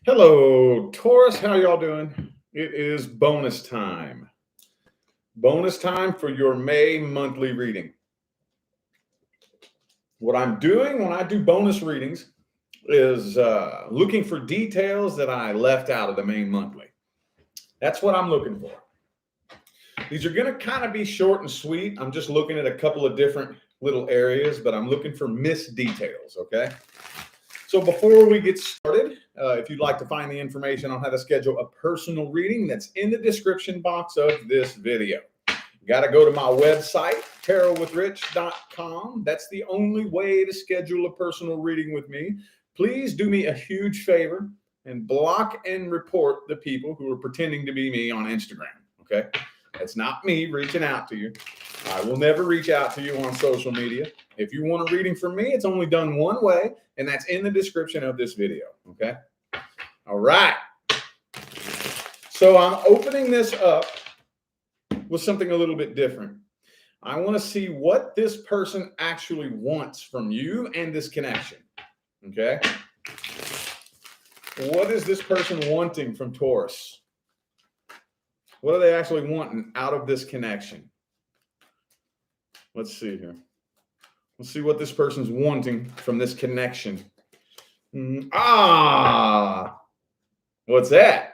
Hello, Taurus. How y'all doing? It is bonus time. Bonus time for your May monthly reading. What I'm doing when I do bonus readings is looking for details that I left out of the main monthly. That's what I'm looking for. These are going to kind of be short and sweet. I'm just looking at a couple of different little areas, but I'm looking for missed details, okay? So before we get started, if you'd like to find the information on how to schedule a personal reading, that's in the description box of this video. You got to go to my website, tarotwithrich.com. That's the only way to schedule a personal reading with me. Please do me a huge favor and block and report the people who are pretending to be me on Instagram, okay? That's not me reaching out to you. I will never reach out to you on social media. If you want a reading from me, it's only done one way, and that's in the description of this video, okay? All right. So I'm opening this up with something a little bit different. I want to see what this person actually wants from you and this connection, okay? What is this person wanting from Taurus? What are they actually wanting out of this connection? Let's see here. Let's see what this person's wanting from this connection. What's that?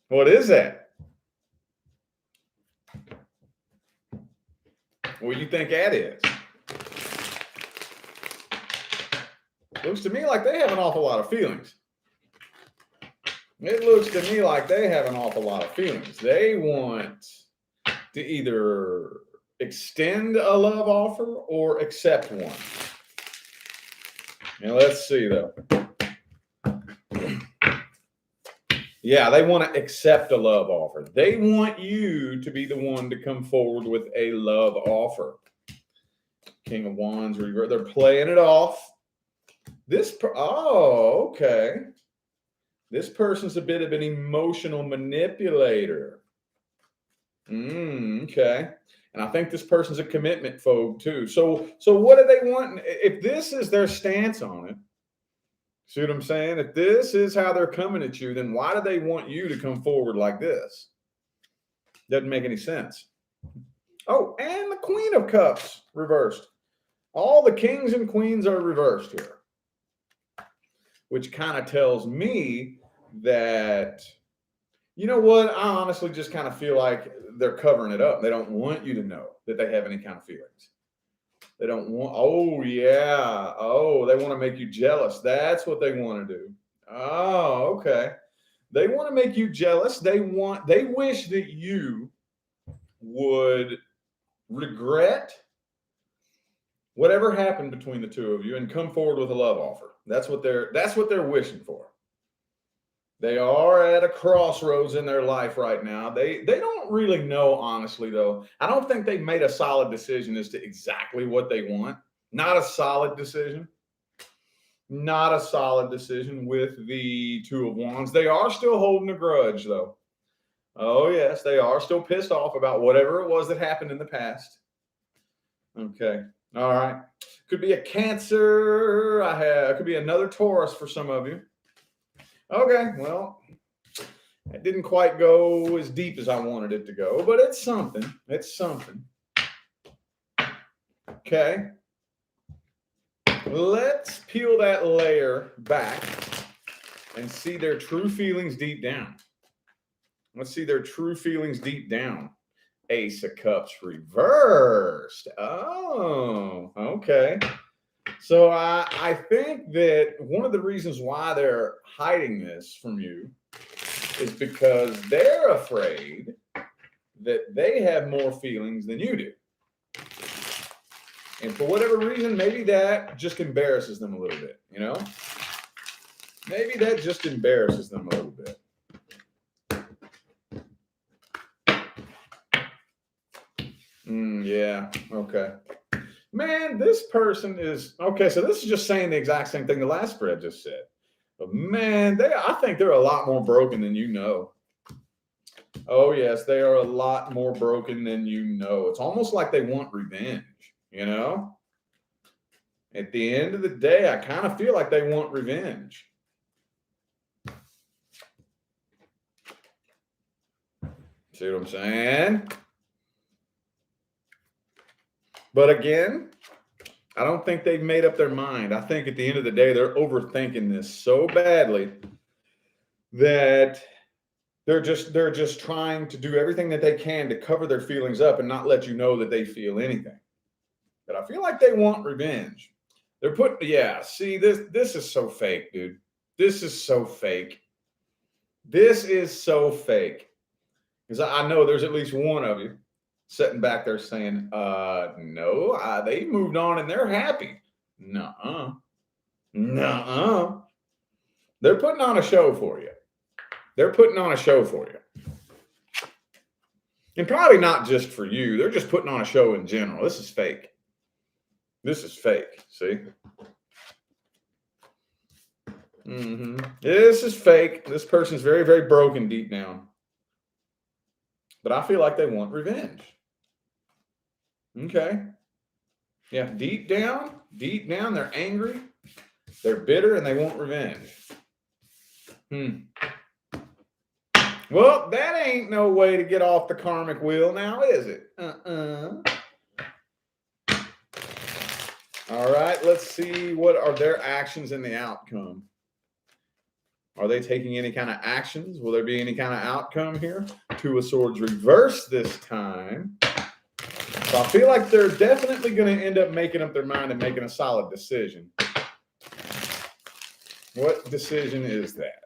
What is that? What do you think that is? Looks to me like they have an awful lot of feelings. It looks to me like they have an awful lot of feelings. They want to either extend a love offer or accept one. Now let's see though. Yeah, they want to accept a love offer. They want you to be the one to come forward with a love offer. King of Wands, they're playing it off. Okay. This person's a bit of an emotional manipulator. Okay. And I think this person's a commitment phobe too. So what do they want? If this is their stance on it, see what I'm saying? If this is how they're coming at you, then why do they want you to come forward like this? Doesn't make any sense. Oh, and the Queen of Cups reversed. All the kings and queens are reversed here, which kind of tells me that, you know what? I honestly just kind of feel like they're covering it up. They don't want you to know that they have any kind of feelings. They don't want, they want to make you jealous. That's what they want to do. Oh, okay. They want to make you jealous. They wish that you would regret whatever happened between the two of you and come forward with a love offer. That's what they're wishing for. They are at a crossroads in their life right now. They don't really know, honestly, though. I don't think they've made a solid decision as to exactly what they want. Not a solid decision. Not a solid decision with the Two of Wands. They are still holding a grudge, though. Oh, yes, they are still pissed off about whatever it was that happened in the past. Okay. All right. Could be a Cancer. It could be another Taurus for some of you. Okay, well, it didn't quite go as deep as I wanted it to go, but it's something. It's something. Okay. Let's peel that layer back and see their true feelings deep down. Let's see their true feelings deep down. Ace of Cups reversed. Oh, okay. So I think that one of the reasons why they're hiding this from you is because they're afraid that they have more feelings than you do. And for whatever reason, maybe that just embarrasses them a little bit, you know? Maybe that just embarrasses them a little bit. Yeah, okay. Man, this person is, okay, so this is just saying the exact same thing the last spread just said. But man, I think they're a lot more broken than you know. Oh, yes, they are a lot more broken than you know. It's almost like they want revenge, you know? At the end of the day, I kind of feel like they want revenge. See what I'm saying? But again, I don't think they've made up their mind. I think at the end of the day, they're overthinking this so badly that they're just trying to do everything that they can to cover their feelings up and not let you know that they feel anything. But I feel like they want revenge. They're putting, yeah, see, this is so fake, dude. This is so fake. This is so fake. Because I know there's at least one of you sitting back there saying, no, they moved on and they're happy. Nuh-uh. Nuh-uh. They're putting on a show for you. They're putting on a show for you. And probably not just for you. They're just putting on a show in general. This is fake. This is fake. See? This is fake. This person's very, very broken deep down. But I feel like they want revenge. Okay. Yeah, deep down, they're angry, they're bitter, and they want revenge. Well, that ain't no way to get off the karmic wheel now, is it? All right, let's see, what are their actions in the outcome? Are they taking any kind of actions? Will there be any kind of outcome here? Two of Swords reverse this time. So I feel like they're definitely going to end up making up their mind and making a solid decision. What decision is that?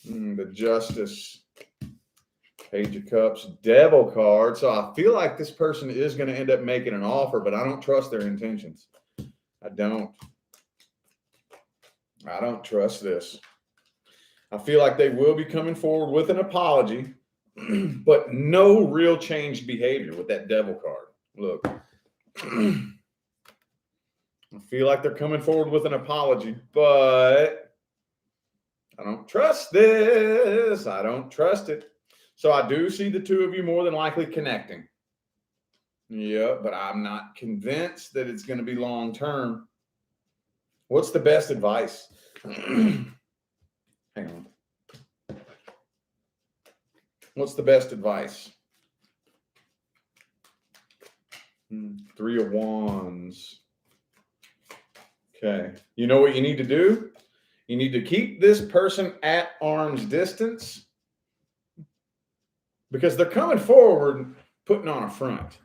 The Justice, Page of Cups, Devil card. So I feel like this person is going to end up making an offer, but I don't trust their intentions. I don't trust this. I feel like they will be coming forward with an apology, but no real changed behavior with that Devil card. Look, I feel like they're coming forward with an apology, but I don't trust this. I don't trust it. So I do see the two of you more than likely connecting. Yeah, but I'm not convinced that it's going to be long term. What's the best advice? Hang on. What's the best advice? Three of Wands. Okay. You know what you need to do? You need to keep this person at arm's distance because they're coming forward, putting on a front.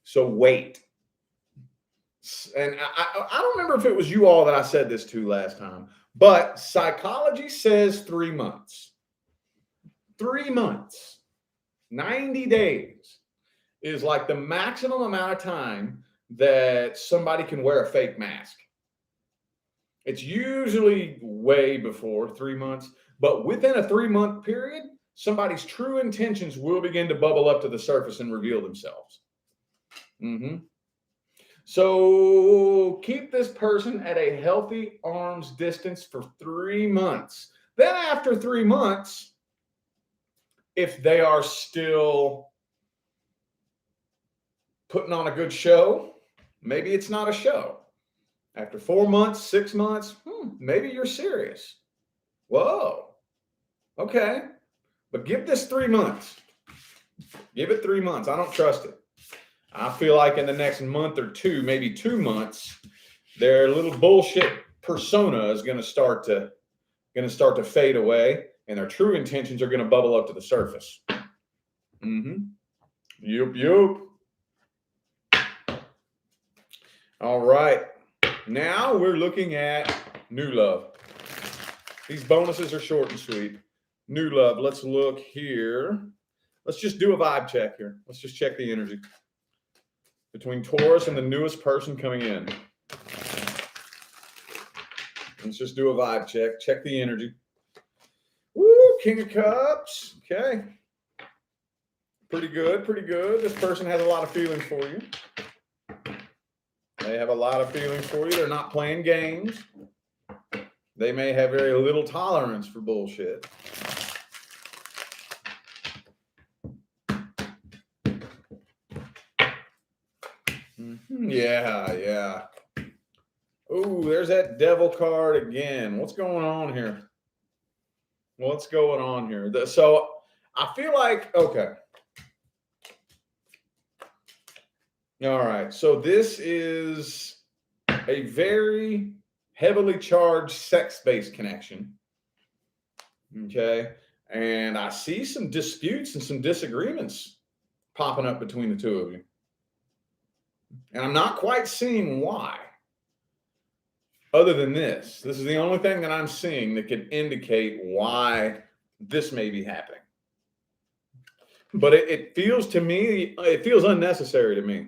So wait. And I don't remember if it was you all that I said this to last time, but psychology says 3 months. 3 months, 90 days is like the maximum amount of time that somebody can wear a fake mask. It's usually way before 3 months, but within a 3-month period, somebody's true intentions will begin to bubble up to the surface and reveal themselves. So keep this person at a healthy arm's distance for 3 months. Then after 3 months, if they are still putting on a good show, maybe it's not a show. After 4 months, 6 months, maybe you're serious. Whoa. Okay. But give this 3 months. Give it 3 months. I don't trust it. I feel like in the next month or two, maybe 2 months, their little bullshit persona is going to start to fade away, and their true intentions are going to bubble up to the surface. Yup. All right. Now we're looking at new love. These bonuses are short and sweet. New love. Let's look here. Let's just do a vibe check here. Let's just check the energy between Taurus and the newest person coming in. Let's just do a vibe check. Check the energy. Woo, King of Cups. Okay. Pretty good. This person has a lot of feelings for you. They have a lot of feelings for you. They're not playing games. They may have very little tolerance for bullshit. Yeah. Ooh, there's that Devil card again. What's going on here? What's going on here? So I feel like, okay. All right. So this is a very heavily charged sex-based connection. Okay. And I see some disputes and some disagreements popping up between the two of you. And I'm not quite seeing why. Other than this is the only thing that I'm seeing that could indicate why this may be happening. But it feels to me, it feels unnecessary to me.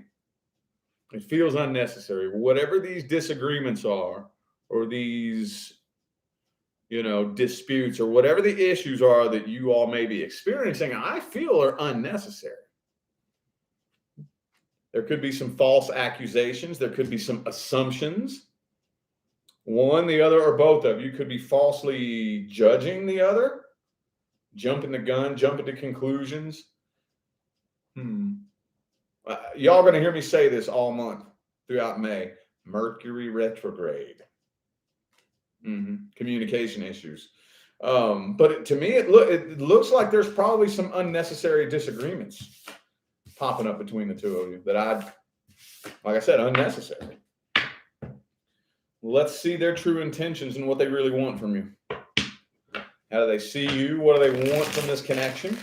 It feels unnecessary. Whatever these disagreements are, or these, disputes, or whatever the issues are that you all may be experiencing, I feel are unnecessary. There could be some false accusations. There could be some assumptions. One, the other, or both of you could be falsely judging the other, jumping the gun, jumping to conclusions. Y'all going to hear me say this all month throughout May. Mercury retrograde. Communication issues. But to me, it looks like there's probably some unnecessary disagreements popping up between the two of you that like I said, unnecessary. Let's see their true intentions and what they really want from you. How do they see you? What do they want from this connection?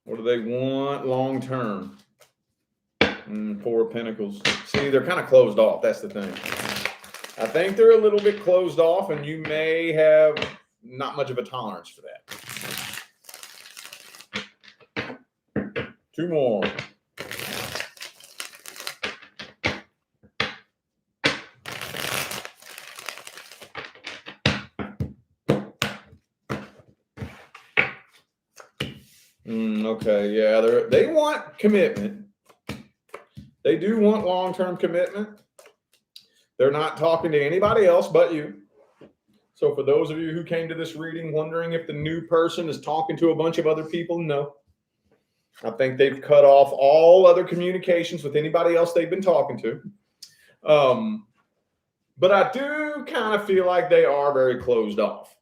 What do they want long term? Four of Pentacles. See, they're kind of closed off. That's the thing. I think they're a little bit closed off, and you may have not much of a tolerance for that. Two more. Okay, yeah, they want commitment. They do want long-term commitment. They're not talking to anybody else but you. So for those of you who came to this reading wondering if the new person is talking to a bunch of other people, no. I think they've cut off all other communications with anybody else they've been talking to. But I do kind of feel like they are very closed off.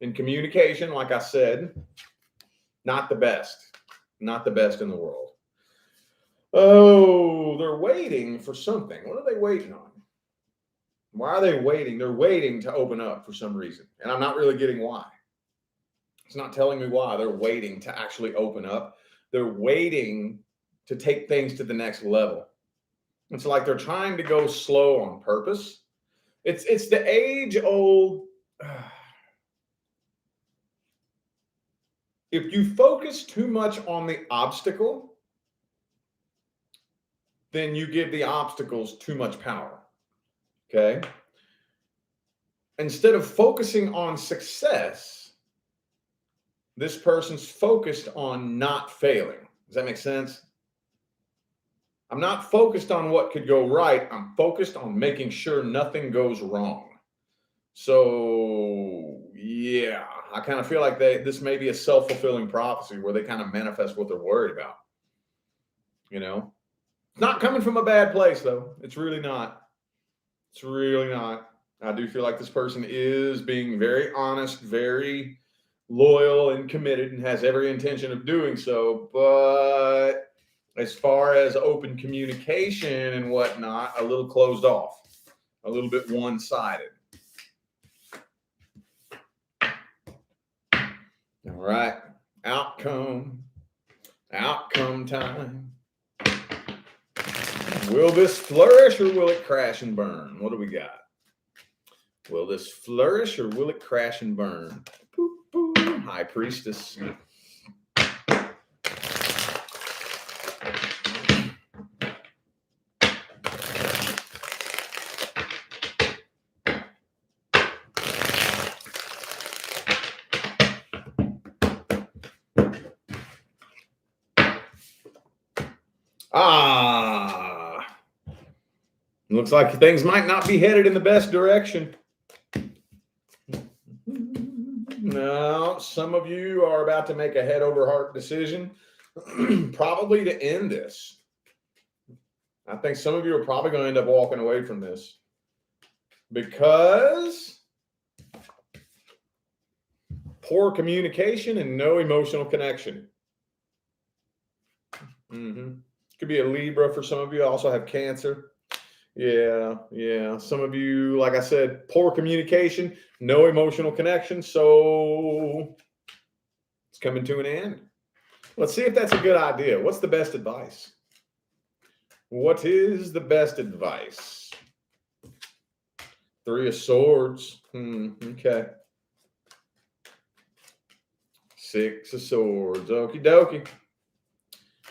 In communication, like I said, not the best. Not the best in the world. Oh, they're waiting for something. What are they waiting on? Why are they waiting? They're waiting to open up for some reason. And I'm not really getting why. It's not telling me why. They're waiting to actually open up. They're waiting to take things to the next level. It's like they're trying to go slow on purpose. It's the age-old... If you focus too much on the obstacle, then you give the obstacles too much power. Okay? Instead of focusing on success, this person's focused on not failing. Does that make sense? I'm not focused on what could go right. I'm focused on making sure nothing goes wrong. So, yeah, I kind of feel like this may be a self-fulfilling prophecy where they kind of manifest what they're worried about. It's not coming from a bad place, though. It's really not. It's really not. I do feel like this person is being very honest, very loyal and committed, and has every intention of doing so. But as far as open communication and whatnot, a little closed off, a little bit one-sided. All right, outcome time. Will this flourish or will it crash and burn? What do we got? Will this flourish or will it crash and burn? Boop, boop. High Priestess. Looks like things might not be headed in the best direction. Now, some of you are about to make a head over heart decision, probably to end this. I think some of you are probably going to end up walking away from this because poor communication, and no emotional connection. Could be a Libra for some of you. I also have Cancer. Yeah. Some of you, like I said, poor communication, no emotional connection. So it's coming to an end. Let's see if that's a good idea. What's the best advice? What is the best advice? Three of Swords. Okay. Six of Swords. Okie dokie.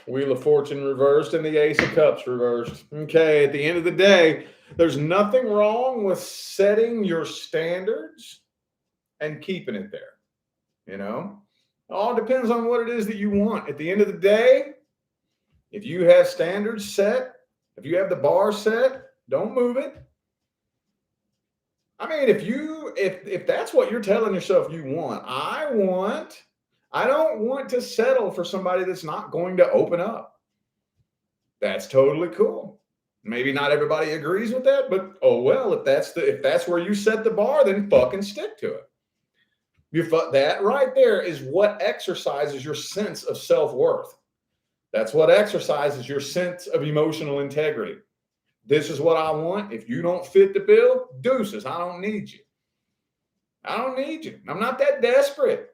Wheel of Fortune reversed and the Ace of Cups reversed. Okay, at the end of the day, there's nothing wrong with setting your standards and keeping it there. You know, it all depends on what it is that you want. At the end of the day, if you have standards set, if you have the bar set, don't move it. I mean, if that's what you're telling yourself you want, I don't want to settle for somebody that's not going to open up. That's totally cool. Maybe not everybody agrees with that, but oh well, if that's where you set the bar, then fucking stick to it. That right there is what exercises your sense of self-worth. That's what exercises your sense of emotional integrity. This is what I want. If you don't fit the bill, deuces. I don't need you. I don't need you. I'm not that desperate.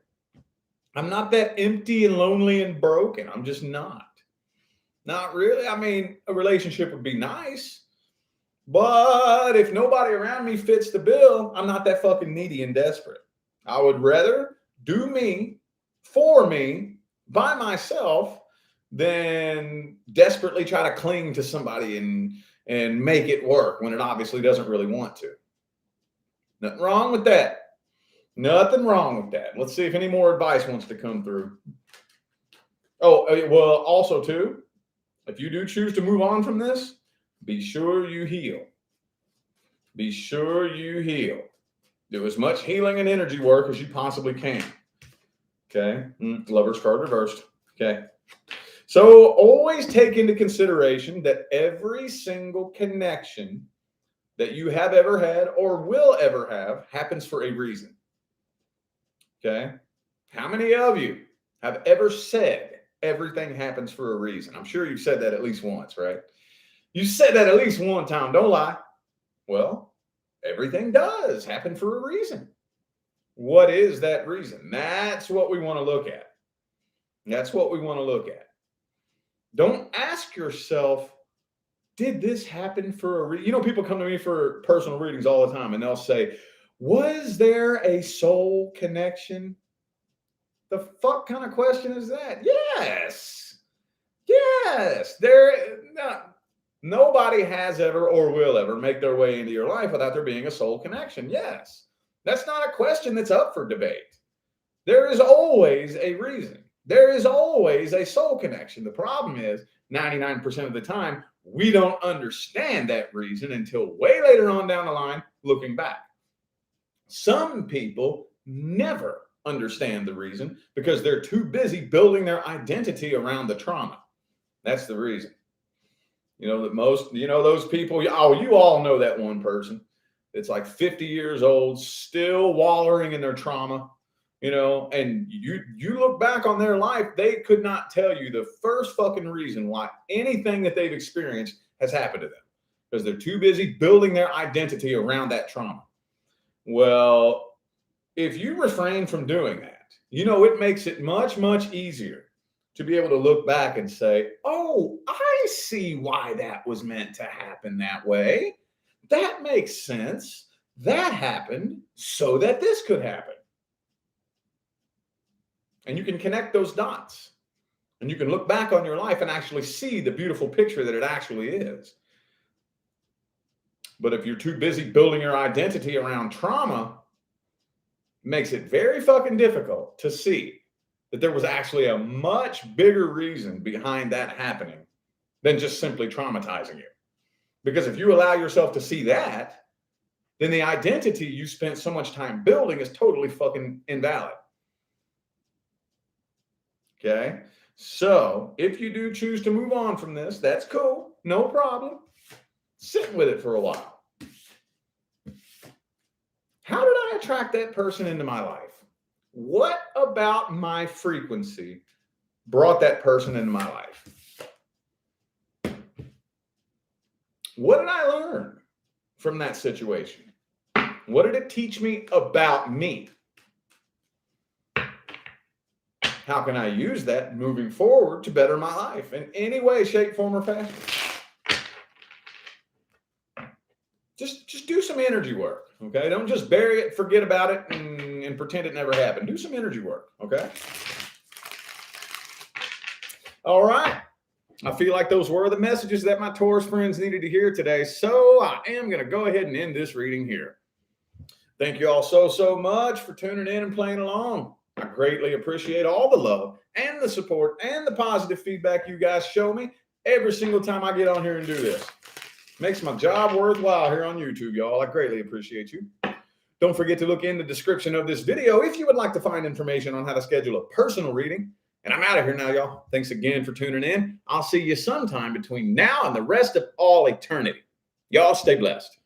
I'm not that empty and lonely and broken. I'm just not. Not really. I mean, a relationship would be nice. But if nobody around me fits the bill, I'm not that fucking needy and desperate. I would rather do me, for me, by myself, than desperately try to cling to somebody and make it work when it obviously doesn't really want to. Nothing wrong with that. Nothing wrong with that. Let's see if any more advice wants to come through. Oh, well, also too, if you do choose to move on from this, be sure you heal. Be sure you heal. Do as much healing and energy work as you possibly can. Okay. Lover's card reversed. Okay. So always take into consideration that every single connection that you have ever had or will ever have happens for a reason. Okay. How many of you have ever said everything happens for a reason? I'm sure you've said that at least once, right? You said that at least one time. Don't lie. Well, everything does happen for a reason. What is that reason? That's what we want to look at. That's what we want to look at. Don't ask yourself, did this happen for a reason? You know, people come to me for personal readings all the time and they'll say, was there a soul connection? The fuck kind of question is that? Yes. Nobody has ever or will ever make their way into your life without there being a soul connection. Yes. That's not a question that's up for debate. There is always a reason. There is always a soul connection. The problem is 99% of the time, we don't understand that reason until way later on down the line, looking back. Some people never understand the reason because they're too busy building their identity around the trauma. That's the reason. You know, those people, oh, you all know that one person. It's like 50 years old, still wallowing in their trauma. You know, and you look back on their life, they could not tell you the first fucking reason why anything that they've experienced has happened to them because they're too busy building their identity around that trauma. Well, if you refrain from doing that, you know, it makes it much, much easier to be able to look back and say, oh, I see why that was meant to happen that way. That makes sense. That happened so that this could happen. And you can connect those dots and you can look back on your life and actually see the beautiful picture that it actually is. But if you're too busy building your identity around trauma, it makes it very fucking difficult to see that there was actually a much bigger reason behind that happening than just simply traumatizing you. Because if you allow yourself to see that, then the identity you spent so much time building is totally fucking invalid. Okay, so if you do choose to move on from this, that's cool. No problem. Sit with it for a while. How did I attract that person into my life? What about my frequency brought that person into my life? What did I learn from that situation? What did it teach me about me? How can I use that moving forward to better my life in any way, shape, form, or fashion? Just do some energy work, okay? Don't just bury it, forget about it, and pretend it never happened. Do some energy work, okay? All right. I feel like those were the messages that my Taurus friends needed to hear today. So I am going to go ahead and end this reading here. Thank you all so much for tuning in and playing along. I greatly appreciate all the love and the support and the positive feedback you guys show me every single time I get on here and do this. Makes my job worthwhile here on YouTube, y'all. I greatly appreciate you. Don't forget to look in the description of this video if you would like to find information on how to schedule a personal reading. And I'm out of here now, y'all. Thanks again for tuning in. I'll see you sometime between now and the rest of all eternity. Y'all stay blessed.